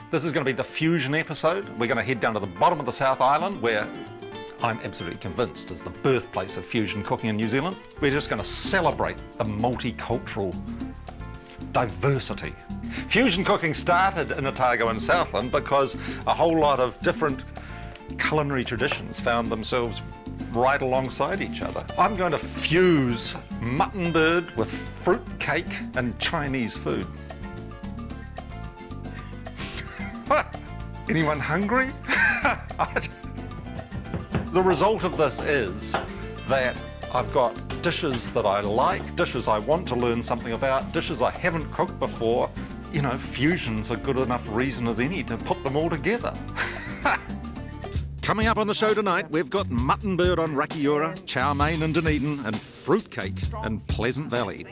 This is going to be the fusion episode. We're going to head down to the bottom of the South Island, where I'm absolutely convinced is the birthplace of fusion cooking in New Zealand. We're just going to celebrate the multicultural diversity. Fusion cooking started in Otago and Southland because a whole lot of different culinary traditions found themselves right alongside each other. I'm going to fuse mutton bird with fruit cake and Chinese food. Anyone hungry? The result of this is that I've got dishes that I like, dishes I want to learn something about, dishes I haven't cooked before. You know, fusion's a good enough reason as any to put them all together. Coming up on the show tonight, we've got mutton bird on Rakiura, chow mein in Dunedin, and fruit cake in Pleasant Valley.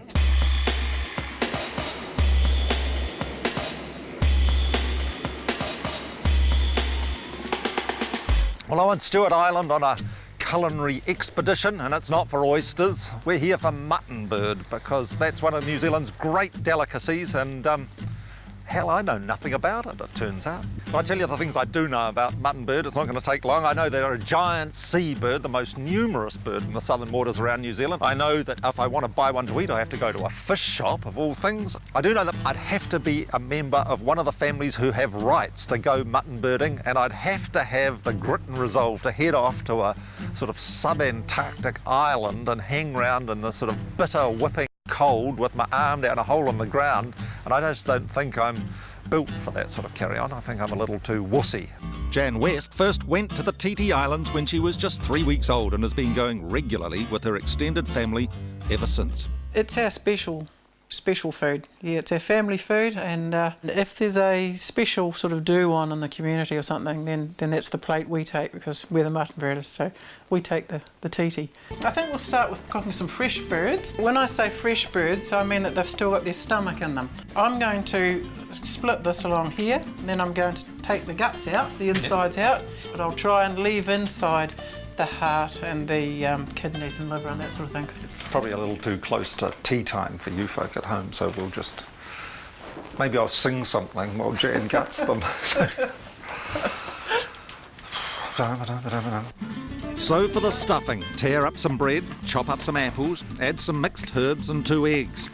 Well, I'm on Stuart Island on a culinary expedition, and it's not for oysters. We're here for mutton bird because that's one of New Zealand's great delicacies, and hell, I know nothing about it, it turns out. If I tell you the things I do know about mutton bird, it's not going to take long. I know they're a giant sea bird, the most numerous bird in the southern waters around New Zealand. I know that if I want to buy one to eat, I have to go to a fish shop, of all things. I do know that I'd have to be a member of one of the families who have rights to go mutton birding, and I'd have to have the grit and resolve to head off to a sort of sub-Antarctic island and hang around in the sort of bitter whipping cold with my arm down a hole in the ground, and I just don't think I'm built for that sort of carry-on. I think I'm a little too wussy. Jan West first went to the Titi Islands when she was just 3 weeks old and has been going regularly with her extended family ever since. It's our special food. Yeah, it's our family food, and if there's a special sort of do-on in the community or something, then that's the plate we take, because we're the mutton birders, so we take the titi. I think we'll start with cooking some fresh birds. When I say fresh birds, I mean that they've still got their stomach in them. I'm going to split this along here, and then I'm going to take the guts out, the insides out, but I'll try and leave inside the heart and the kidneys and liver and that sort of thing. It's probably a little too close to tea time for you folk at home, so we'll just... Maybe I'll sing something while Jan guts them. So for the stuffing, tear up some bread, chop up some apples, add some mixed herbs and 2 eggs.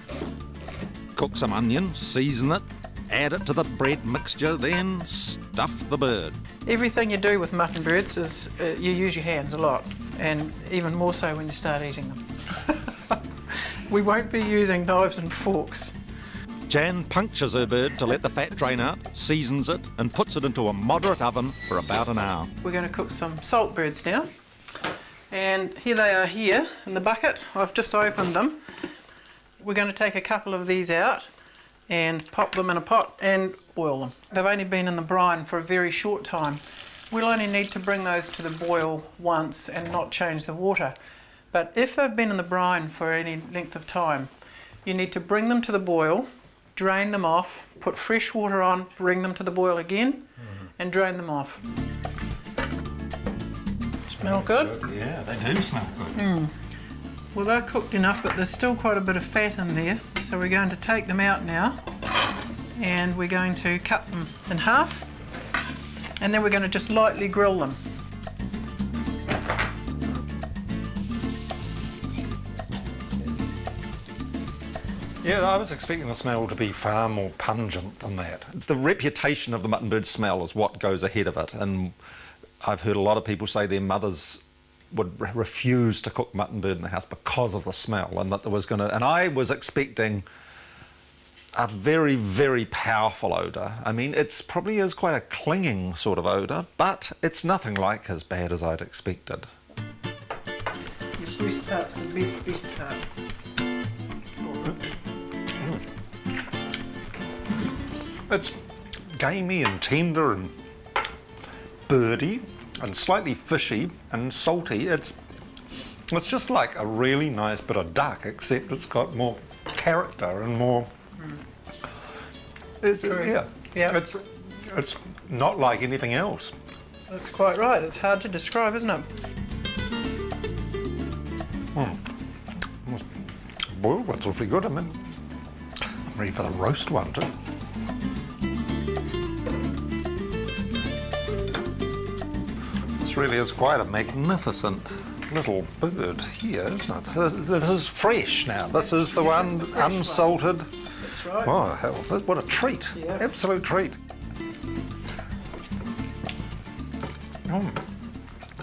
Cook some onion, season it, add it to the bread mixture, then stuff the bird. Everything you do with mutton birds is you use your hands a lot, and even more so when you start eating them. We won't be using knives and forks. Jan punctures her bird to let the fat drain out, seasons it, and puts it into a moderate oven for about an hour. We're going to cook some salt birds now, and here they are here in the bucket. I've just opened them. We're going to take a couple of these out and pop them in a pot and boil them. They've only been in the brine for a very short time. We'll only need to bring those to the boil once and not change the water. But if they've been in the brine for any length of time, you need to bring them to the boil, drain them off, put fresh water on, bring them to the boil again, and drain them off. Smell good? Yeah, they do smell good. Well, they're cooked enough, but there's still quite a bit of fat in there. So we're going to take them out now, and we're going to cut them in half, and then we're going to just lightly grill them. Yeah, I was expecting the smell to be far more pungent than that. The reputation of the mutton bird smell is what goes ahead of it, and I've heard a lot of people say their mothers would refuse to cook mutton bird in the house because of the smell, and that there was going to... And I was expecting a very, very powerful odour. I mean, it's probably is quite a clinging sort of odour, but it's nothing like as bad as I'd expected. Your breast part's the best part. It's gamey and tender and birdy and slightly fishy and salty. It's just like a really nice bit of duck, except it's got more character and more... Yeah. It's not like anything else. That's quite right. It's hard to describe, isn't it? Well, that's awfully good. I mean, I'm ready for the roast one too. This really is quite a magnificent little bird here, isn't it? This is fresh now. This is the one unsalted. That's right. Oh, hell, what a treat. Yeah. Absolute treat.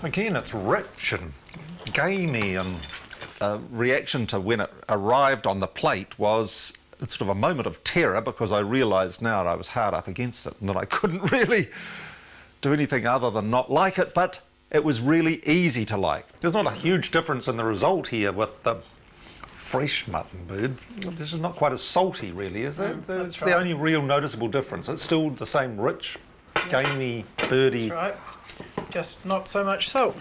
Again, it's rich and gamey, and reaction to when it arrived on the plate was sort of a moment of terror, because I realised now that I was hard up against it and that I couldn't really do anything other than not like it, but it was really easy to like. There's not a huge difference in the result here with the fresh mutton bird. This is not quite as salty, really, is it? It's the only real noticeable difference. It's still the same rich, gamey, birdy. That's right. Just not so much salt.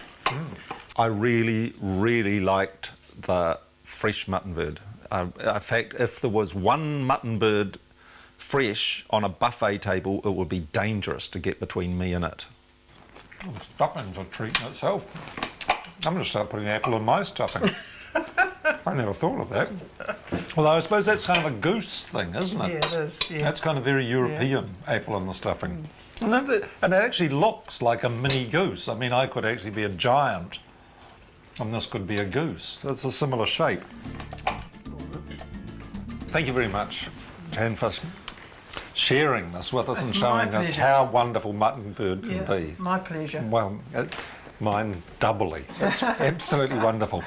I really, really liked the fresh mutton bird. In fact, if there was one mutton bird fresh on a buffet table, it would be dangerous to get between me and it. Oh, the stuffing's a treat in itself. I'm going to start putting apple in my stuffing. I never thought of that. Although I suppose that's kind of a goose thing, isn't it? Yeah, it is. Yeah. That's kind of very European, apple in the stuffing. And it actually looks like a mini goose. I mean, I could actually be a giant, and this could be a goose. It's a similar shape. Thank you very much, Jan, for sharing this with us and showing us how wonderful mutton bird can be. My pleasure. Well, mine doubly. It's absolutely wonderful.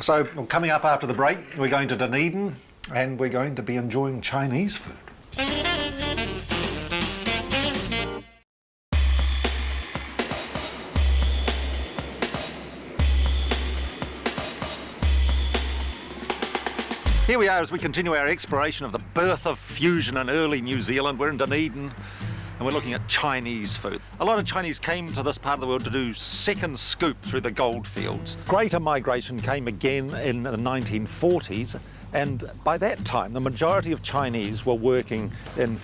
So coming up after the break, we're going to Dunedin and we're going to be enjoying Chinese food. Here we are as we continue our exploration of the birth of fusion in early New Zealand. We're in Dunedin and we're looking at Chinese food. A lot of Chinese came to this part of the world to do second scoop through the gold fields. Greater migration came again in the 1940s, and by that time the majority of Chinese were working in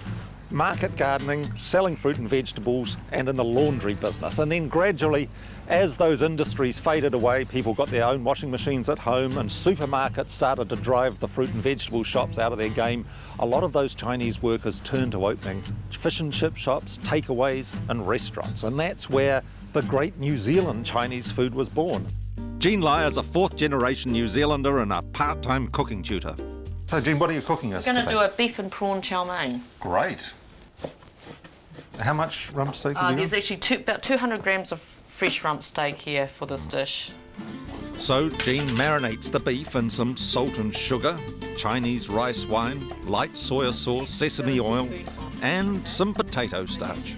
market gardening, selling fruit and vegetables, and in the laundry business. And then gradually, as those industries faded away, people got their own washing machines at home and supermarkets started to drive the fruit and vegetable shops out of their game. A lot of those Chinese workers turned to opening fish and chip shops, takeaways and restaurants. And that's where the great New Zealand Chinese food was born. Jean Lai is a fourth-generation New Zealander and a part-time cooking tutor. So, Jean, what are you cooking us today? We're going to do a beef and prawn chow mein. Great. How much rump steak have you There's got? actually about 200 grams of fresh rump steak here for this dish. So Jean marinates the beef in some salt and sugar, Chinese rice wine, light soya sauce, sesame oil, and some potato starch.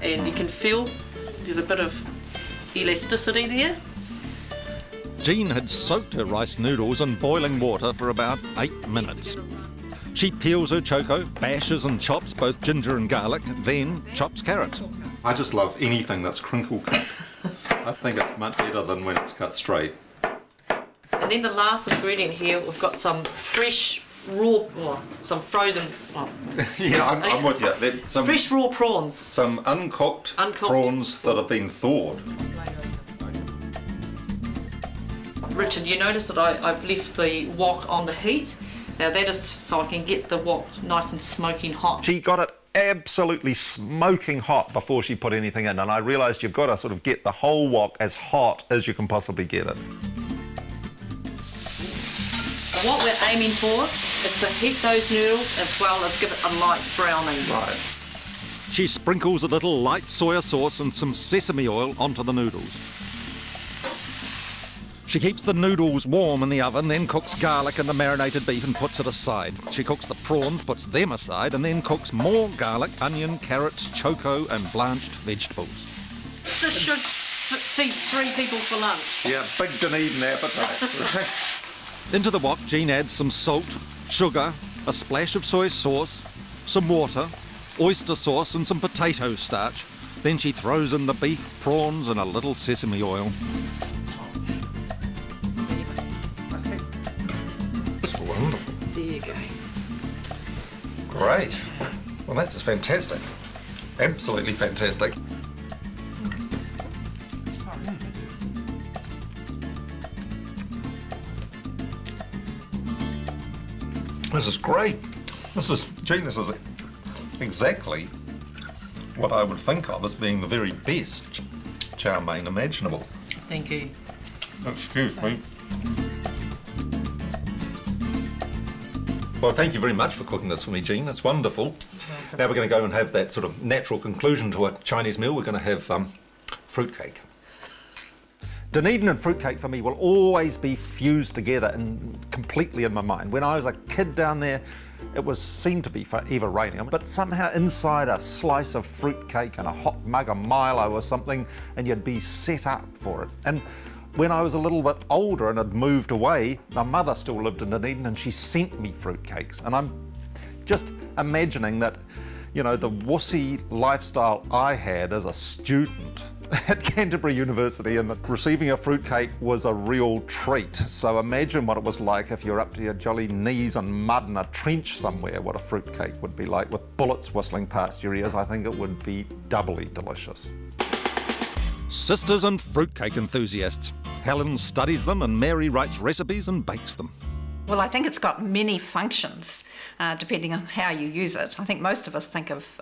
And you can feel there's a bit of elasticity there. Jean had soaked her rice noodles in boiling water for about 8 minutes. She peels her choco, bashes and chops both ginger and garlic, then chops carrots. I just love anything that's crinkle cut. I think it's much better than when it's cut straight. And then the last ingredient here, we've got some fresh raw, some frozen, Yeah, I'm with you. fresh raw prawns. Some uncooked Uncooked. prawns that have been thawed. Richard, you notice that I've left the wok on the heat. Now that is so I can get the wok nice and smoking hot. She got it absolutely smoking hot before she put anything in, and I realised you've got to sort of get the whole wok as hot as you can possibly get it. What we're aiming for is to heat those noodles as well as give it a light browning. Right. She sprinkles a little light soya sauce and some sesame oil onto the noodles. She keeps the noodles warm in the oven, then cooks garlic and the marinated beef and puts it aside. She cooks the prawns, puts them aside, and then cooks more garlic, onion, carrots, choco and blanched vegetables. This should feed 3 people for lunch. Yeah, big Dunedin appetite. Into the wok, Jean adds some salt, sugar, a splash of soy sauce, some water, oyster sauce and some potato starch. Then she throws in the beef, prawns and a little sesame oil. It's wonderful. There you go. Great. Well, that's fantastic. Absolutely fantastic. This is great. This is exactly what I would think of as being the very best chow mein imaginable. Thank you. Excuse me. Well, thank you very much for cooking this for me, Jean. That's wonderful. Now we're going to go and have that sort of natural conclusion to a Chinese meal. We're going to have fruitcake. Dunedin and fruit cake for me will always be fused together and completely in my mind. When I was a kid down there, it seemed to be forever raining, but somehow inside a slice of fruit cake and a hot mug of Milo or something, and you'd be set up for it. And when I was a little bit older and had moved away, my mother still lived in Dunedin and she sent me fruitcakes. And I'm just imagining that, you know, the wussy lifestyle I had as a student at Canterbury University, and that receiving a fruitcake was a real treat. So imagine what it was like if you're up to your jolly knees in mud in a trench somewhere, what a fruitcake would be like with bullets whistling past your ears. I think it would be doubly delicious. Sisters and fruitcake enthusiasts. Helen studies them and Mary writes recipes and bakes them. Well, I think it's got many functions, depending on how you use it. I think most of us think of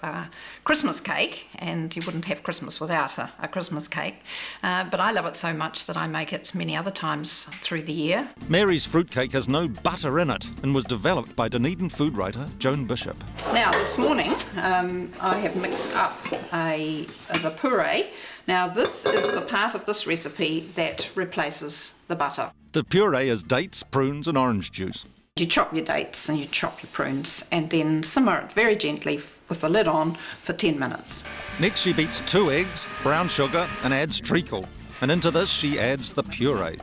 Christmas cake, and you wouldn't have Christmas without a Christmas cake. But I love it so much that I make it many other times through the year. Mary's fruitcake has no butter in it and was developed by Dunedin food writer Joan Bishop. Now, this morning, I have mixed up the puree. Now, this is the part of this recipe that replaces the butter. The puree is dates, prunes and orange juice. You chop your dates and you chop your prunes and then simmer it very gently with the lid on for 10 minutes. Next she beats 2 eggs, brown sugar and adds treacle. And into this she adds the puree.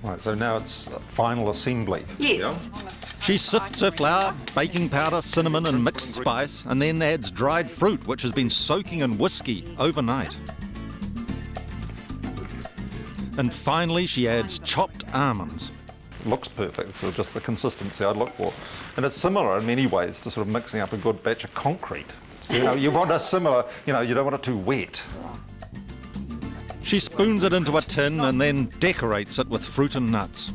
Right, so now it's final assembly. Yes. She sifts her flour, baking powder, cinnamon and mixed spice, and then adds dried fruit which has been soaking in whiskey overnight. And finally she adds chopped almonds. It looks perfect, it's sort of just the consistency I'd look for. And it's similar in many ways to sort of mixing up a good batch of concrete. You know, you want a similar, you know, you don't want it too wet. She spoons it into a tin and then decorates it with fruit and nuts.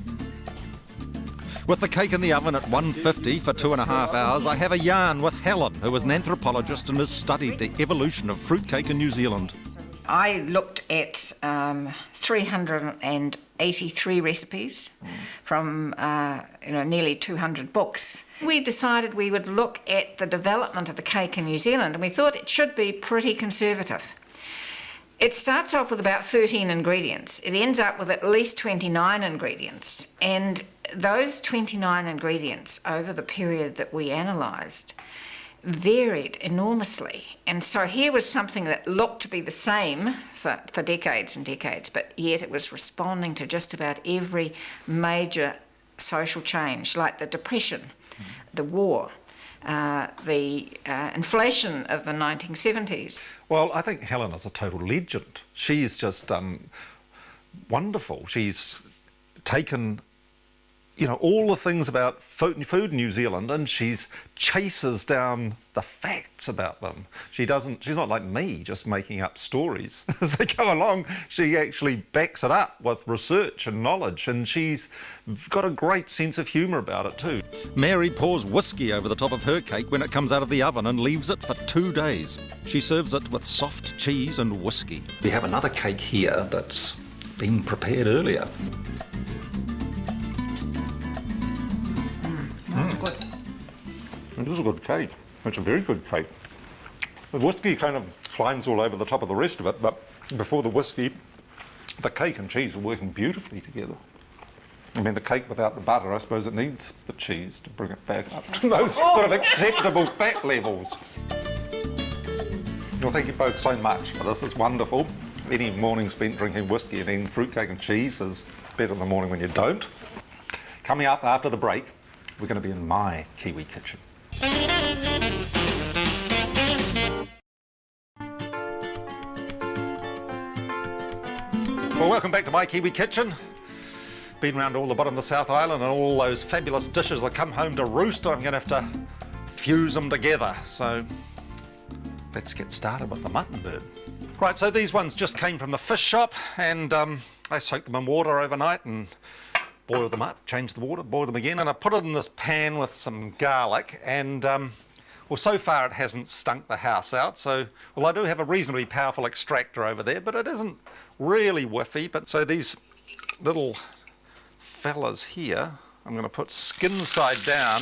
With the cake in the oven at 150 for 2.5 hours, I have a yarn with Helen, who is an anthropologist and has studied the evolution of fruitcake in New Zealand. I looked at 383 recipes from nearly 200 books. We decided we would look at the development of the cake in New Zealand, and we thought it should be pretty conservative. It starts off with about 13 ingredients. It ends up with at least 29 ingredients, and those 29 ingredients over the period that we analysed varied enormously. And so here was something that looked to be the same for decades and decades, but yet it was responding to just about every major social change, like the Depression, the war, the inflation of the 1970s. Well, I think Helen is a total legend. She's just wonderful. She's taken, you know, all the things about food in New Zealand, and she's chases down the facts about them. She's not like me, just making up stories as they go along. She actually backs it up with research and knowledge, and she's got a great sense of humour about it too. Mary pours whiskey over the top of her cake when it comes out of the oven and leaves it for 2 days. She serves it with soft cheese and whiskey. We have another cake here that's been prepared earlier. That's good. It is a good cake. It's a very good cake. The whiskey kind of climbs all over the top of the rest of it, but before the whiskey, the cake and cheese are working beautifully together. I mean, the cake without the butter, I suppose it needs the cheese to bring it back up to those sort of acceptable fat levels. Well, thank you both so much for this. It's wonderful. Any morning spent drinking whiskey and eating fruitcake and cheese is better than the morning when you don't. Coming up after the break, we're going to be in my Kiwi Kitchen. Well, welcome back to my Kiwi Kitchen. Been around all the bottom of the South Island and all those fabulous dishes that come home to roost. I'm going to have to fuse them together. So let's get started with the mutton bird. Right, so these ones just came from the fish shop, and I soaked them in water overnight and boiled them up, changed the water, boiled them again, and I put it in this pan with some garlic and Well, so far it hasn't stunk the house out, so, well, I do have a reasonably powerful extractor over there, but it isn't really whiffy. But so these little fellas here, I'm going to put skin side down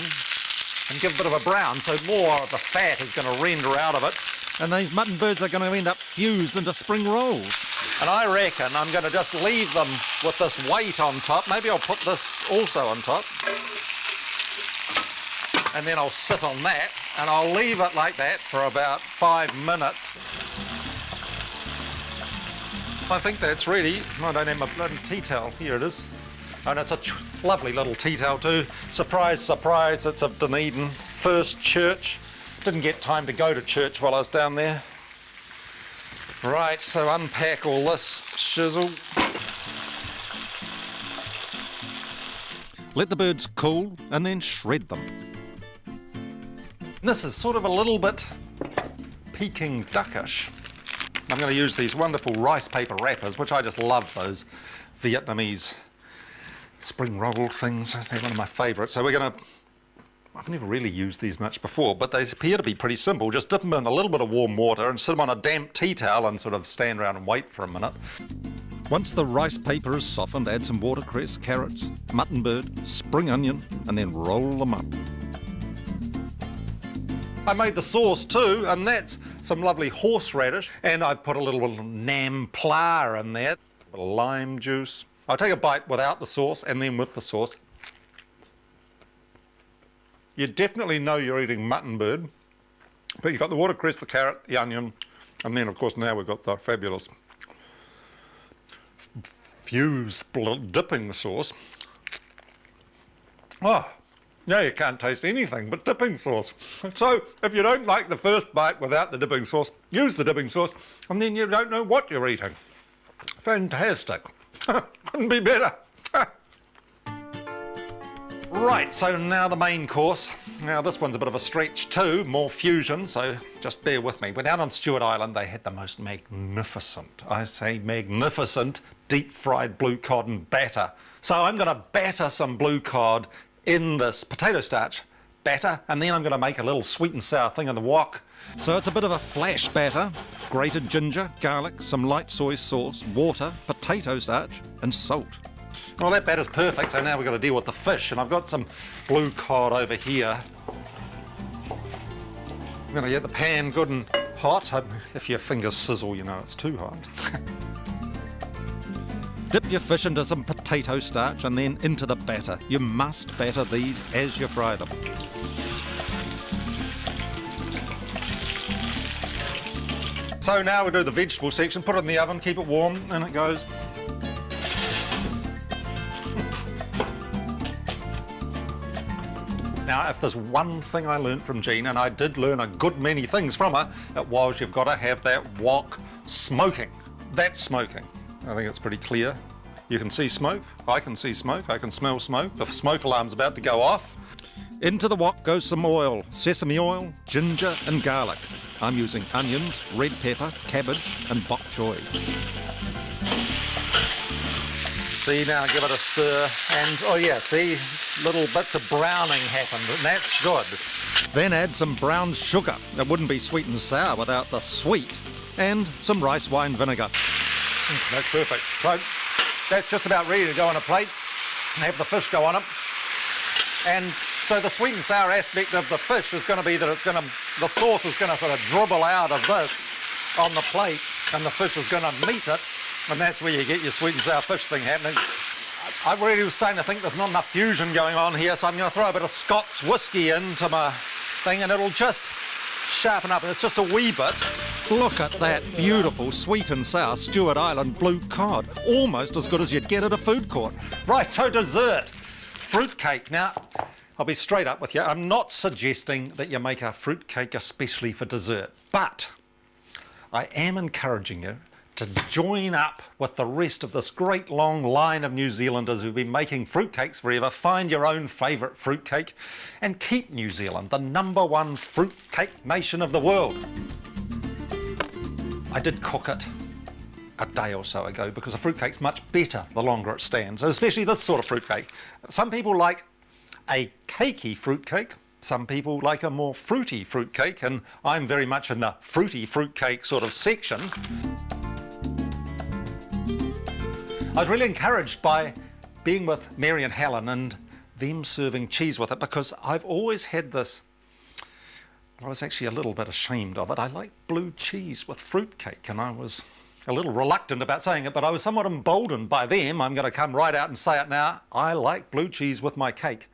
and give a bit of a brown, so more of the fat is going to render out of it. And these mutton birds are going to end up fused into spring rolls. And I reckon I'm going to just leave them with this weight on top. Maybe I'll put this also on top. And then I'll sit on that, and I'll leave it like that for about 5 minutes. I think that's ready. I don't have my bloody tea towel. Here it is. And it's a lovely little tea towel too. Surprise, surprise, it's of Dunedin. First church. Didn't get time to go to church while I was down there. Right, so unpack all this shizzle. Let the birds cool and then shred them. This is sort of a little bit Peking duckish. I'm going to use these wonderful rice paper wrappers, which I just love, those Vietnamese spring roll things. They're one of my favourites. So we're going to, I've never really used these much before, but they appear to be pretty simple. Just dip them in a little bit of warm water and sit them on a damp tea towel and sort of stand around and wait for a minute. Once the rice paper is softened, add some watercress, carrots, mutton bird, spring onion, and then roll them up. I made the sauce too, and that's some lovely horseradish, and I've put a little nam pla in there, a bit of lime juice. I'll take a bite without the sauce and then with the sauce. You definitely know you're eating mutton bird, but you've got the watercress, the carrot, the onion, and then of course now we've got the fabulous fused dipping sauce. Oh, now you can't taste anything but dipping sauce. So if you don't like the first bite without the dipping sauce, use the dipping sauce, and then you don't know what you're eating. Fantastic. Couldn't be better. Right, so now the main course. Now this one's a bit of a stretch too, more fusion, so just bear with me. We're down on Stuart Island. They had the most magnificent, I say magnificent, deep fried blue cod and batter. So I'm going to batter some blue cod in this potato starch batter, and then I'm going to make a little sweet and sour thing in the wok. So it's a bit of a flash batter. Grated ginger, garlic, some light soy sauce, water, potato starch and salt. Well, that batter's perfect, so now we've got to deal with the fish, and I've got some blue cod over here. I'm going to get the pan good and hot. If your fingers sizzle, you know it's too hot. Dip your fish into some potato starch and then into the batter. You must batter these as you fry them. So now we'll do the vegetable section, put it in the oven, keep it warm, and it goes. Now, if there's one thing I learnt from Jean, and I did learn a good many things from her, it was you've got to have that wok smoking. That's smoking. I think it's pretty clear. You can see smoke, I can see smoke, I can smell smoke. The smoke alarm's about to go off. Into the wok goes some oil, sesame oil, ginger and garlic. I'm using onions, red pepper, cabbage and bok choy. See, now give it a stir, and oh yeah, see, little bits of browning happened, and that's good. Then add some brown sugar. It wouldn't be sweet and sour without the sweet. And some rice wine vinegar. That's perfect. So that's just about ready to go on a plate and have the fish go on it. And so the sweet and sour aspect of the fish is going to be that the sauce is going to sort of dribble out of this on the plate, and the fish is going to meet it. And that's where you get your sweet and sour fish thing happening. I really was starting to think there's not enough fusion going on here, so I'm going to throw a bit of Scots whiskey into my thing, and it'll just sharpen up, and it's just a wee bit. Look at that beautiful sweet and sour Stuart Island blue cod. Almost as good as you'd get at a food court. Right, so dessert. Fruit cake. Now, I'll be straight up with you. I'm not suggesting that you make a fruit cake especially for dessert, but I am encouraging you to join up with the rest of this great long line of New Zealanders who've been making fruitcakes forever. Find your own favourite fruitcake and keep New Zealand the #1 fruitcake nation of the world. I did cook it a day or so ago because a fruitcake's much better the longer it stands, and especially this sort of fruitcake. Some people like a cakey fruitcake. Some people like a more fruity fruit cake, and I'm very much in the fruity fruit cake sort of section. I was really encouraged by being with Mary and Helen and them serving cheese with it, because I've always had this, I was actually a little bit ashamed of it. I like blue cheese with fruit cake, and I was a little reluctant about saying it, but I was somewhat emboldened by them. I'm going to come right out and say it now. I like blue cheese with my cake.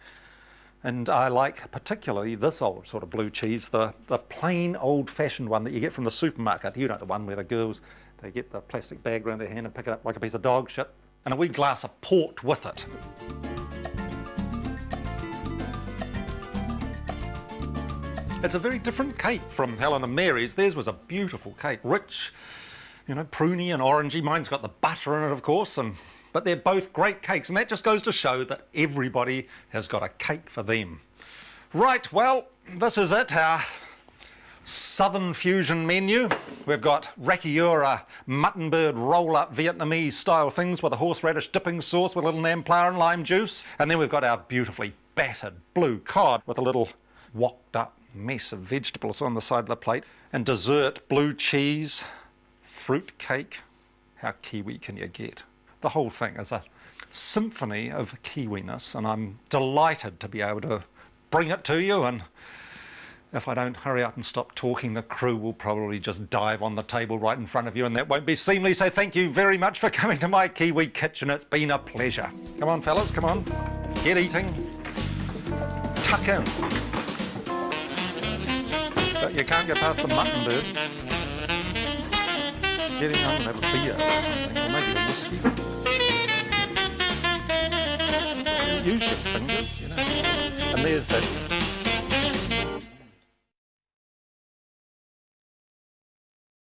And I like particularly this old sort of blue cheese, the plain old-fashioned one that you get from the supermarket. You know, the one where the girls, they get the plastic bag around their hand and pick it up like a piece of dog shit, and a wee glass of port with it. It's a very different cake from Helen and Mary's. Theirs was a beautiful cake, rich, you know, pruny and orangey. Mine's got the butter in it, of course, but they're both great cakes, and that just goes to show that everybody has got a cake for them. Right, well, this is it, our Southern fusion menu. We've got rakiura mutton bird roll-up Vietnamese style things with a horseradish dipping sauce with a little nam pla and lime juice, and then we've got our beautifully battered blue cod with a little woked up mess of vegetables on the side of the plate, and dessert blue cheese, fruit cake. How Kiwi can you get? The whole thing is a symphony of Kiwiness, and I'm delighted to be able to bring it to you. And if I don't hurry up and stop talking, the crew will probably just dive on the table right in front of you, and that won't be seemly. So thank you very much for coming to my Kiwi Kitchen. It's been a pleasure. Come on, fellas, come on. Get eating. Tuck in. But you can't get past the mutton bird. Getting home and have a beer or something, or maybe a whiskey. Use your fingers, you know. And there's that